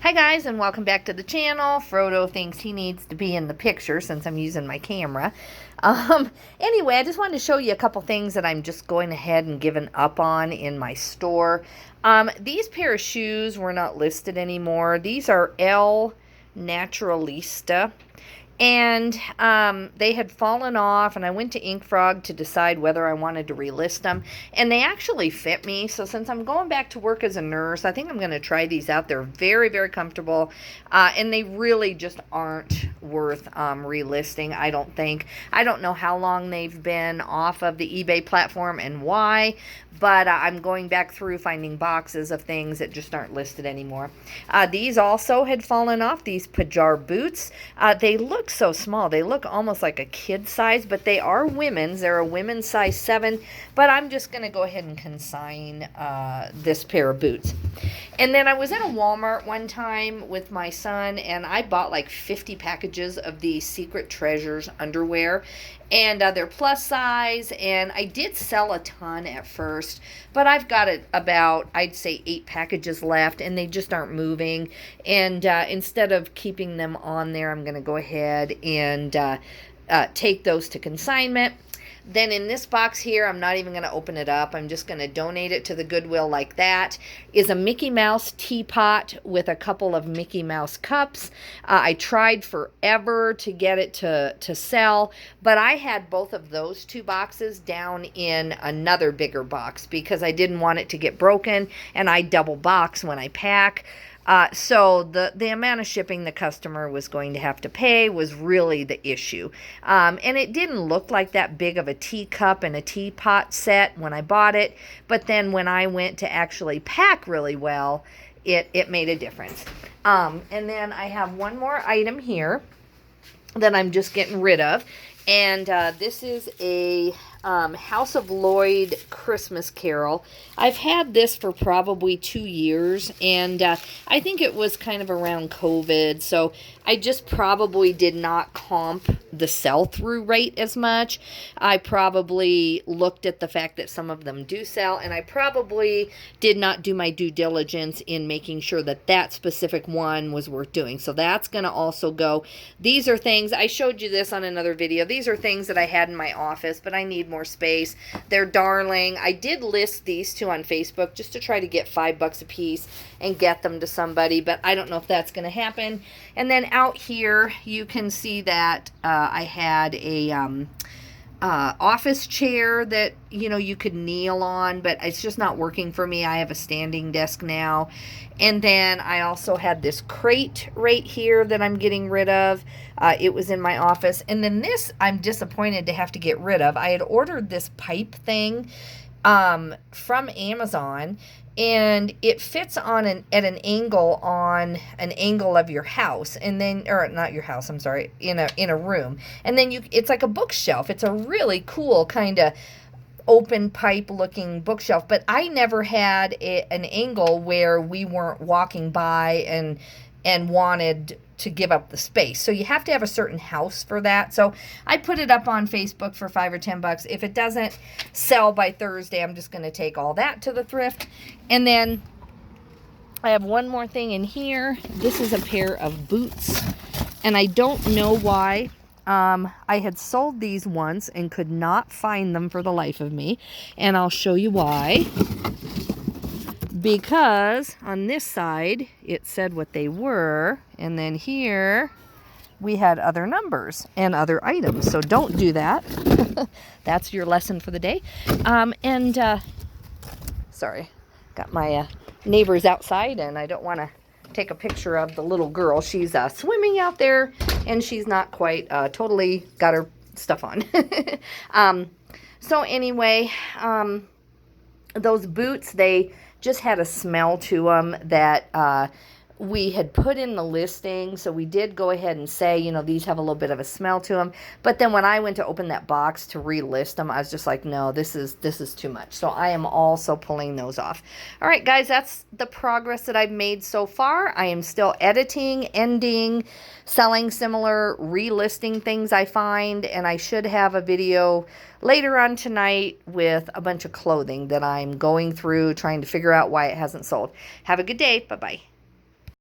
Hi guys, and welcome back to the channel. Frodo thinks he needs to be in the picture since I'm using my camera. Anyway, I just wanted to show you a couple things that I'm just going ahead and giving up on in my store. These pair of shoes were not listed anymore. These are El Naturalista. And they had fallen off, and I went to Ink Frog to decide whether I wanted to relist them, and they actually fit me. So since I'm going back to work as a nurse, I think I'm going to try these out. They're very, very comfortable, and they really just aren't worth relisting, I don't think. I don't know how long they've been off of the eBay platform and why, but I'm going back through finding boxes of things that just aren't listed anymore. These also had fallen off, these Pajar boots. They look so small. They look almost like a kid size, but they are women's. They're a women's size 7, but I'm just going to go ahead and consign this pair of boots. And then I was in a Walmart one time with my son, and I bought like 50 packages of these Secret Treasures underwear, and they're plus size, and I did sell a ton at first, but I've got about, I'd say, 8 packages left, and they just aren't moving, and instead of keeping them on there, I'm going to go ahead and take those to consignment. Then in this box here, I'm not even going to open it up. I'm just going to donate it to the Goodwill like that. Is a Mickey Mouse teapot with a couple of Mickey Mouse cups. I tried forever to get it to sell, but I had both of those 2 boxes down in another bigger box because I didn't want it to get broken, and I double box when I pack. So the amount of shipping the customer was going to have to pay was really the issue. And it didn't look like that big of a teacup and a teapot set when I bought it, but then when I went to actually pack really well, it made a difference. And then I have one more item here that I'm just getting rid of. And this is a House of Lloyd Christmas Carol. I've had this for probably 2 years, and I think it was kind of around COVID, so I just probably did not comp the sell-through rate as much. I probably looked at the fact that some of them do sell, and I probably did not do my due diligence in making sure that that specific one was worth doing. So that's going to also go. These are things, I showed you this on another video. These are things that I had in my office, but I need more space. They're darling. I did list these 2 on Facebook just to try to get $5 a piece and get them to somebody, but I don't know if that's going to happen. And then out here, you can see that I had a office chair that, you know, you could kneel on, but it's just not working for me. I have a standing desk now. And then I also had this crate right here that I'm getting rid of. It was in my office. And then this I'm disappointed to have to get rid of. I had ordered this pipe thing from Amazon, and it fits on at an angle of your house, and then, or not your house, I'm sorry, in a room, and then it's like a bookshelf. It's a really cool kind of open pipe looking bookshelf, but I never had an angle where we weren't walking by and wanted to give up the space. So you have to have a certain house for that. So I put it up on Facebook for $5 or $10. If it doesn't sell by Thursday, I'm just going to take all that to the thrift. And then I have one more thing in here. This is a pair of boots, and I don't know why. I had sold these once and could not find them for the life of me, and I'll show you why. Because on this side, it said what they were, and then here we had other numbers and other items. So don't do that. That's your lesson for the day. Sorry, got my neighbors outside, and I don't want to take a picture of the little girl. She's swimming out there, and she's not quite totally got her stuff on. So anyway, those boots, they just had a smell to them that we had put in the listing, so we did go ahead and say, you know, these have a little bit of a smell to them. But then when I went to open that box to relist them, I was just like, no, this is too much. So I am also pulling those off. All right, guys, that's the progress that I've made so far. I am still editing, ending, selling similar, relisting things I find, and I should have a video later on tonight with a bunch of clothing that I'm going through, trying to figure out why it hasn't sold. Have a good day. Bye-bye.